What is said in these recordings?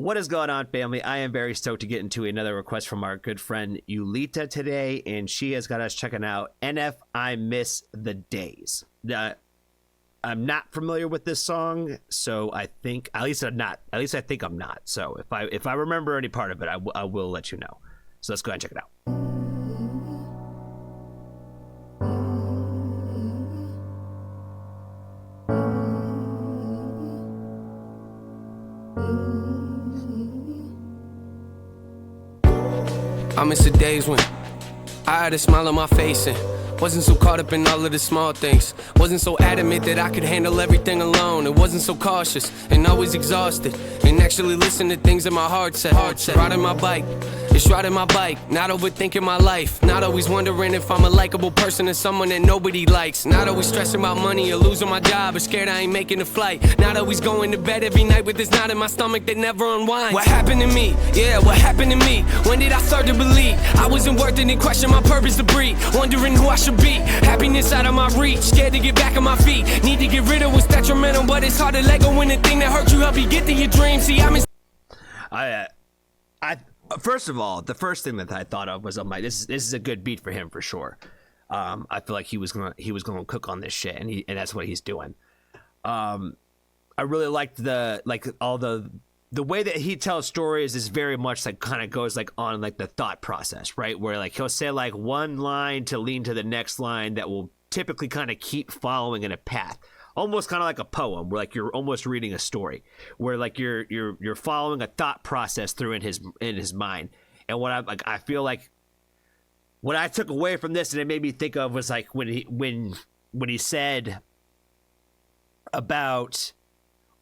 What is going on, family? I am very stoked to get into another request from our good friend Yulita today, and she has got us checking out NF I Miss the Days. I'm not familiar with this song, so I think I think I'm not. So if I remember any part of it, I will let you know. So let's go ahead and check it out. I miss the days when I had a smile on my face and wasn't so caught up in all of the small things. Wasn't so adamant that I could handle everything alone. It wasn't so cautious and always exhausted. And actually listen to things in my heart said. Riding my bike, it's riding my bike. Not overthinking my life. Not always wondering if I'm a likable person or someone that nobody likes. Not always stressing about money or losing my job or scared I ain't making the flight. Not always going to bed every night with this knot in my stomach that never unwinds. What happened to me? Yeah, what happened to me? When did I start to believe I wasn't worth it and question my purpose to breathe? Wondering who I should be. Happiness out of my reach. Scared to get back on my feet. Need to get rid of what's detrimental, but it's hard to let go when the thing that hurt you help you get to your dreams. See, First of all, the first thing that I thought of was, I'm like, this is a good beat for him for sure. I feel like he was gonna cook on this shit, and that's what he's doing. I really liked the way that he tells stories is very much like kind of goes like on like the thought process, right? Where like he'll say like one line to lean to the next line that will typically kind of keep following in a path. Almost kind of like a poem, where like you're almost reading a story, where like you're following a thought process through in his mind. And what I feel like what I took away from this and it made me think of was like when he said about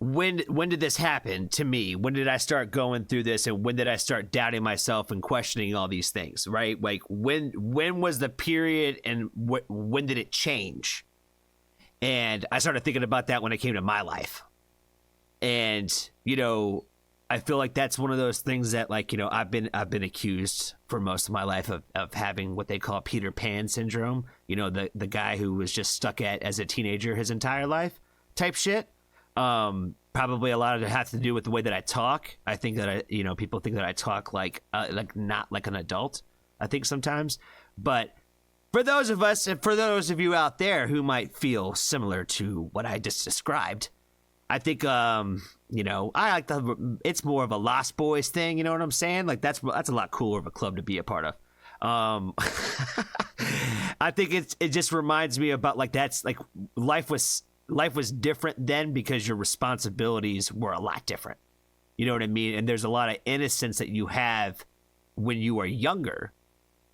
when did this happen to me? When did I start going through this, and when did I start doubting myself and questioning all these things? Right? Like when was the period, and when did it change? And I started thinking about that when it came to my life. And, you know, I feel like that's one of those things that, like, you know, I've been accused for most of my life of having what they call Peter Pan syndrome. You know, the guy who was just stuck at as a teenager his entire life type shit. Probably a lot of it has to do with the way that I talk. I think that people think that I talk like not like an adult, I think sometimes. But for those of us, and for those of you out there who might feel similar to what I just described, I think, I like it's more of a Lost Boys thing. You know what I'm saying? Like that's a lot cooler of a club to be a part of. I think it just reminds me about like, that's like life was different then because your responsibilities were a lot different. You know what I mean? And there's a lot of innocence that you have when you are younger.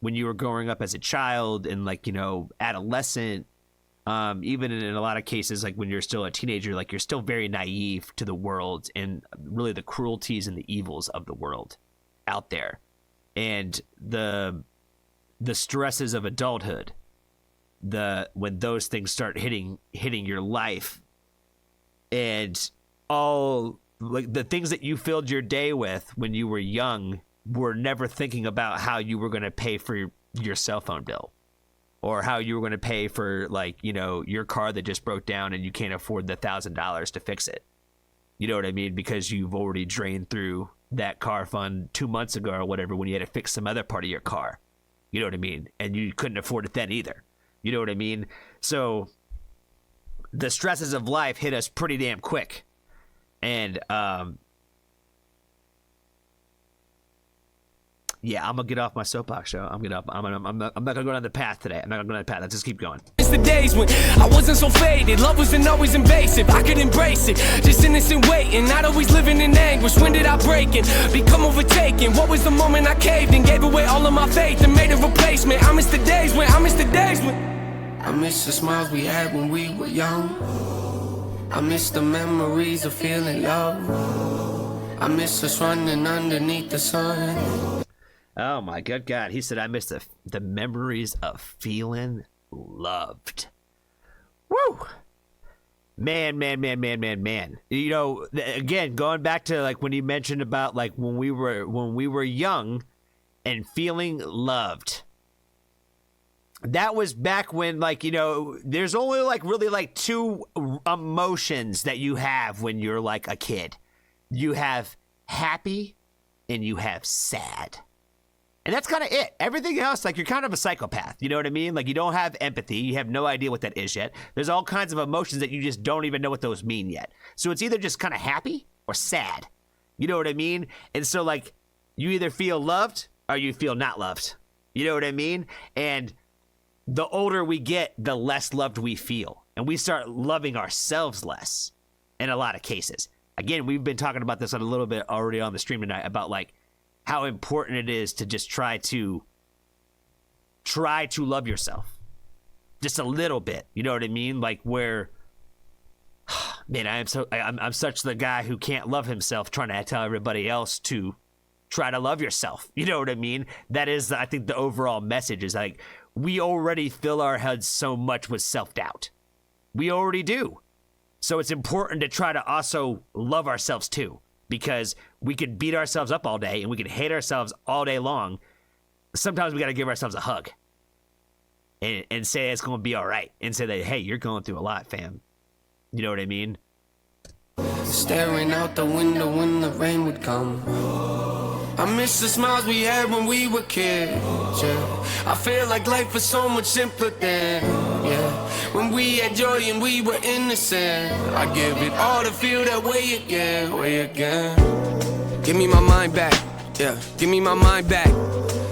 When you were growing up as a child and like, you know, adolescent, even in a lot of cases, like when you're still a teenager, like you're still very naive to the world and really the cruelties and the evils of the world out there. And the stresses of adulthood, when those things start hitting your life, and all like the things that you filled your day with when you were young, were never thinking about how you were going to pay for your cell phone bill, or how you were going to pay for, like, you know, your car that just broke down and you can't afford the $1,000 to fix it. You know what I mean? Because you've already drained through that car fund 2 months ago or whatever, when you had to fix some other part of your car. You know what I mean? And you couldn't afford it then either. You know what I mean? So the stresses of life hit us pretty damn quick. And, yeah, I'm gonna get off my soapbox show. I'm not gonna go down the path today. I'm not gonna go down the path. Let's just keep going. It's the days when I wasn't so faded. Love wasn't always invasive. I could embrace it. Just innocent waiting, not always living in anguish. When did I break it? Become overtaken. What was the moment I caved and gave away all of my faith and made a replacement? I miss the days when. I miss the smiles we had when we were young. I miss the memories of feeling love. I miss us running underneath the sun. Oh my good God. He said, I miss the memories of feeling loved. Woo! Man. You know, again, going back to like when you mentioned about like when we were young and feeling loved. That was back when, like, you know, there's only like really like two emotions that you have when you're like a kid. You have happy and you have sad. And that's kind of it. Everything else, like, you're kind of a psychopath. You know what I mean? Like, you don't have empathy. You have no idea what that is yet. There's all kinds of emotions that you just don't even know what those mean yet. So it's either just kind of happy or sad. You know what I mean? And so, like, you either feel loved or you feel not loved. You know what I mean? And the older we get, the less loved we feel. And we start loving ourselves less in a lot of cases. Again, we've been talking about this a little bit already on the stream tonight about, like, how important it is to just try to love yourself just a little bit. You know what I mean? Like, where, man, I'm such the guy who can't love himself, trying to tell everybody else to try to love yourself. You know what I mean? That is, I think, the overall message is, like, we already fill our heads so much with self-doubt. We already do. So it's important to try to also love ourselves too. Because we could beat ourselves up all day and we could hate ourselves all day long. Sometimes we got to give ourselves a hug and say it's going to be all right. And say that, hey, you're going through a lot, fam. You know what I mean? Staring out the window when the rain would come. I miss the smiles we had when we were kids, yeah. I feel like life was so much simpler then, yeah. When we had joy and we were innocent, I give it all to feel that way again, Give me my mind back, yeah. Give me my mind back.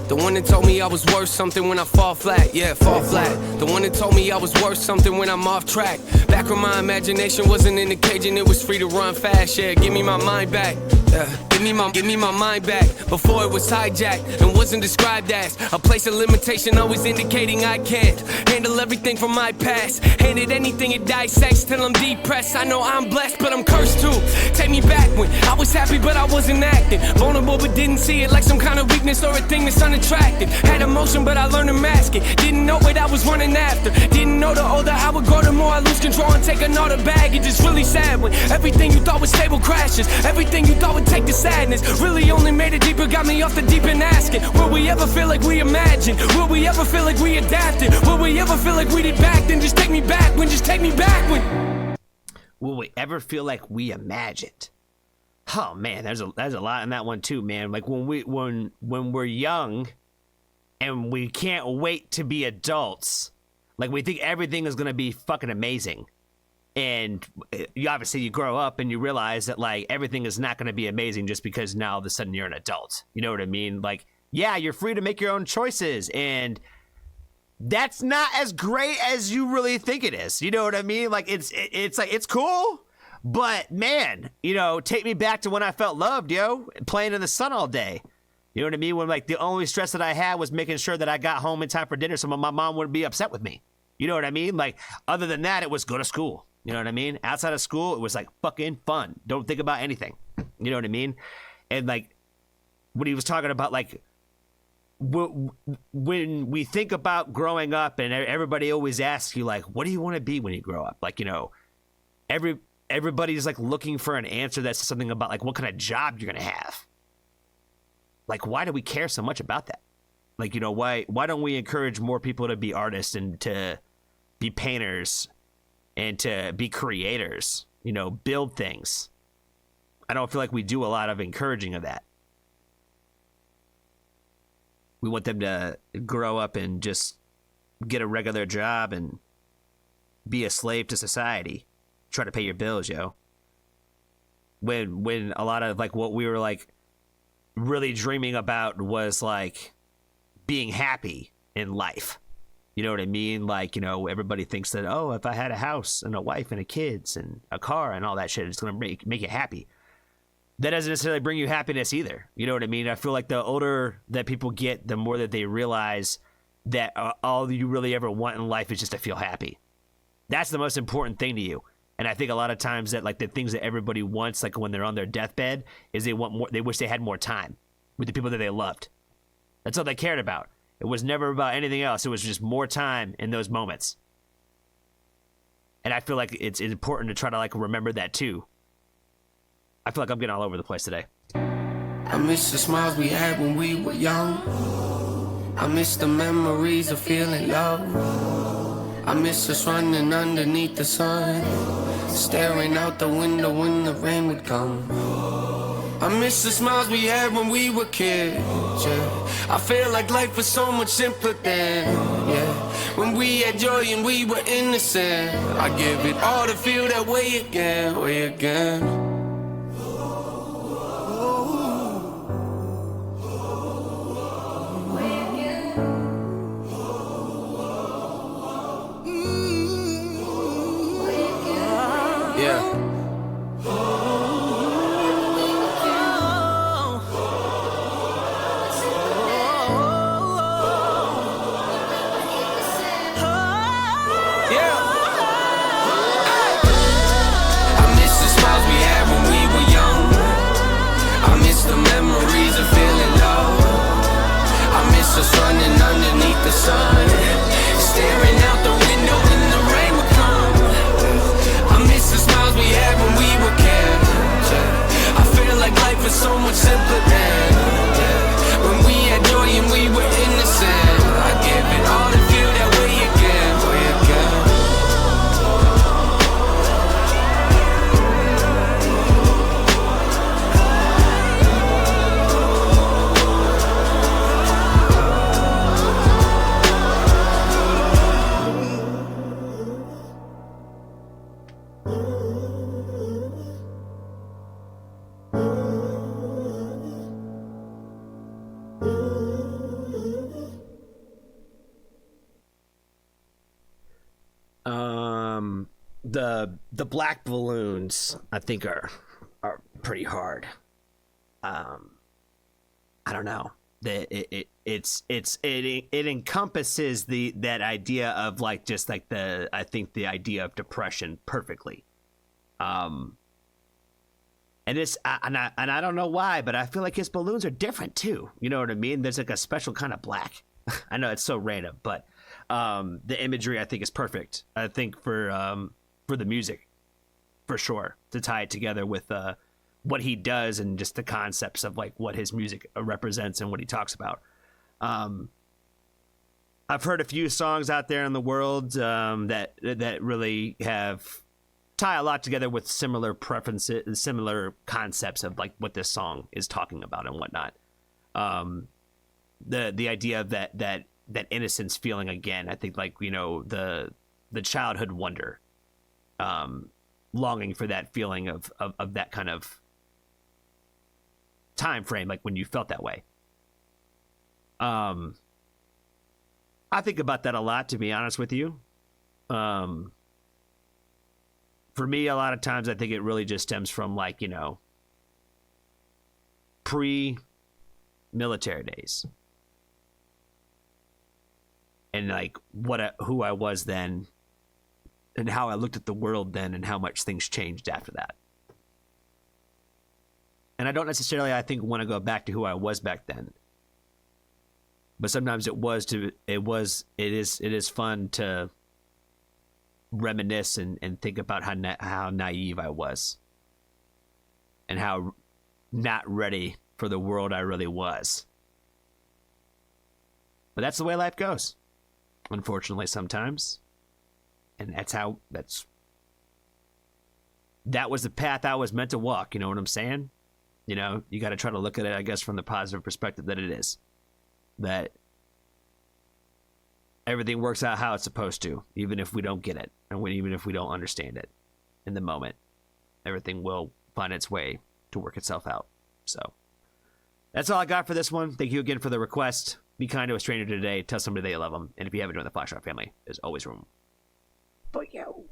The one that told me I was worth something when I fall flat, yeah, fall flat. The one that told me I was worth something when I'm off track. Back when my imagination wasn't in the cage and it was free to run fast, yeah. Give me my mind back, yeah. Give me my mind back. Before it was hijacked and wasn't described as a place of limitation, always indicating I can't handle everything from my past. Hated anything it dissects till I'm depressed. I know I'm blessed, but I'm cursed too. Take me back when I was happy, but I wasn't acting. Vulnerable, but didn't see it like some kind of weakness or a thing that's unattractive. Had emotion, but I learned to mask it. Didn't know what I was running after. Didn't know the older I would grow, the more I lose control and take another baggage. It's really sad when everything you thought was stable crashes. Everything you thought would take the sadness really only made it deeper, got me off the deep end asking, will we ever feel like we imagined? Will we ever feel like we adapted? Will we ever feel like we did back then? Just take me back when, just take me back when. Will we ever feel like we imagined? Oh man, there's a lot in that one too, man. Like when we're young and we can't wait to be adults, like we think everything is gonna be fucking amazing. And you grow up and you realize that, like, everything is not going to be amazing just because now all of a sudden you're an adult. You know what I mean? Like, yeah, you're free to make your own choices, and that's not as great as you really think it is. You know what I mean? Like, it's like, it's cool, but man, you know, take me back to when I felt loved, playing in the sun all day. You know what I mean? When, like, the only stress that I had was making sure that I got home in time for dinner so my mom wouldn't be upset with me. You know what I mean? Like, other than that, it was go to school. You know what I mean? Outside of school, it was like fucking fun. Don't think about anything. You know what I mean? And like, when he was talking about, like, when we think about growing up, and everybody always asks you, like, what do you want to be when you grow up? Like, you know, everybody's like looking for an answer that's something about, like, what kind of job you're gonna have. Like, why do we care so much about that? Like, you know, why don't we encourage more people to be artists and to be painters and to be creators, you know, build things? I don't feel like we do a lot of encouraging of that. We want them to grow up and just get a regular job and be a slave to society. Try to pay your bills, yo. When a lot of, like, what we were, like, really dreaming about was, like, being happy in life. You know what I mean? Like, you know, everybody thinks that, oh, if I had a house and a wife and a kids and a car and all that shit, it's going to make you happy. That doesn't necessarily bring you happiness either. You know what I mean? I feel like the older that people get, the more that they realize that all you really ever want in life is just to feel happy. That's the most important thing to you. And I think a lot of times that, like, the things that everybody wants, like when they're on their deathbed, is they want more. They wish they had more time with the people that they loved. That's all they cared about. It was never about anything else. It was just more time in those moments. And I feel like it's important to try to, like, remember that too. I feel like I'm getting all over the place today. I miss the smiles we had when we were young. I miss the memories of feeling love. I miss us running underneath the sun, staring out the window when the rain would come. I miss the smiles we had when we were kids, yeah. I feel like life was so much simpler then, yeah. When we had joy and we were innocent, I give it all to feel that way again, way again. Yeah. Us running underneath the sun, staring out the window when the rain would come. I miss the smiles we had when we were kids. I feel like life was so much simpler then. When we had joy and we were innocent, I give it all to feel that way again, way again. The black balloons I think are pretty hard. I don't know. It encompasses that idea of like just like the idea of depression perfectly. And it's and I don't know why, but I feel like his balloons are different too. You know what I mean? There's like a special kind of black. I know it's so random, but the imagery I think is perfect. I think for the music, for sure, to tie it together with what he does and just the concepts of like what his music represents and what he talks about. I've heard a few songs out there in the world that really have tie a lot together with similar preferences, similar concepts of like what this song is talking about and whatnot. The idea of that innocence feeling again. I think like, you know, the childhood wonder. Longing for that feeling of that kind of time frame, like when you felt that way. I think about that a lot, to be honest with you. For me, a lot of times I think it really just stems from like, you know, pre-military days. And like who I was then, and how I looked at the world then, and how much things changed after that. And I don't necessarily, I think, want to go back to who I was back then. But sometimes it is fun to reminisce and think about how naive I was, and how not ready for the world I really was. But that's the way life goes, unfortunately, sometimes. And that was the path I was meant to walk. You know what I'm saying? You know, you got to try to look at it, I guess, from the positive perspective that it is. That everything works out how it's supposed to, even if we don't get it, and even if we don't understand it in the moment. Everything will find its way to work itself out. So that's all I got for this one. Thank you again for the request. Be kind to a stranger today. Tell somebody they love them. And if you haven't joined the Flashrock family, there's always room for you.